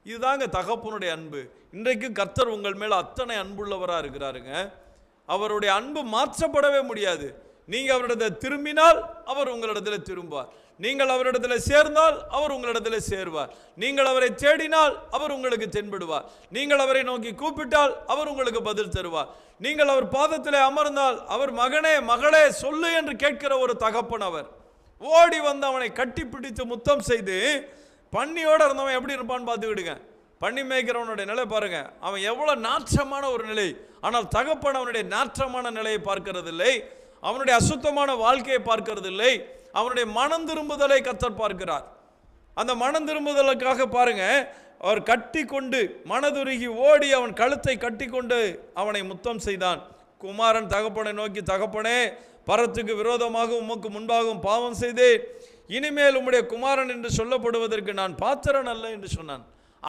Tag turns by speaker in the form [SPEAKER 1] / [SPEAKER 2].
[SPEAKER 1] இதுதாங்க தகப்பனுடைய அன்பு. இன்றைக்கு கர்த்தர் உங்கள் மேல் அத்தனை அன்புள்ளவராக இருக்கிறாருங்க. அவருடைய அன்பு மாற்றப்படவே முடியாது. நீங்கள் அவரிடத்தில் திரும்பினால் அவர் உங்களிடத்தில் திரும்புவார். நீங்கள் அவரிடத்தில் சேர்ந்தால் அவர் உங்களிடத்தில் சேருவார். நீங்கள் அவரை தேடினால் அவர் உங்களுக்கு தென்படுவார். நீங்கள் அவரை நோக்கி கூப்பிட்டால் அவர் உங்களுக்கு பதில் தருவார். நீங்கள் அவர் பாதத்தில் அமர்ந்தால் அவர் மகனே மகளே சொல்லு என்று கேட்கிற ஒரு தகப்பன் அவர். ஓடி வந்து அவனை கட்டி பிடித்து முத்தம் செய்து, பன்னியோடு இருந்தவன் எப்படி இருப்பான்னு பார்த்துக்கிடுங்க. பன்னி மேய்க்கிறவனுடைய நிலை பாருங்க, அவன் எவ்வளோ நாற்றமான ஒரு நிலை. ஆனால் தகப்பன் அவனுடைய நாற்றமான நிலையை பார்க்கிறதில்லை, அவனுடைய அசுத்தமான வாழ்க்கையை பார்க்கிறதில்லை, அவனுடைய மனம் திரும்புதலை கர்த்தர் பார்க்கிறார். அந்த மனம் திரும்புதலுக்காக பாருங்க, அவர் கட்டி கொண்டு மனதுருகி ஓடி அவன் கழுத்தை கட்டி கொண்டு அவனை முத்தம் செய்தான். குமாரன் தகப்பனை நோக்கி, தகப்பனே, பரத்துக்கு விரோதமாக உமக்கு முன்பாகவும் பாவம் செய்தேன், இனிமேல் உம்முடைய குமாரன் என்று சொல்லப்படுவதற்கு நான் பாத்திரன் அல்ல என்று சொன்னான்.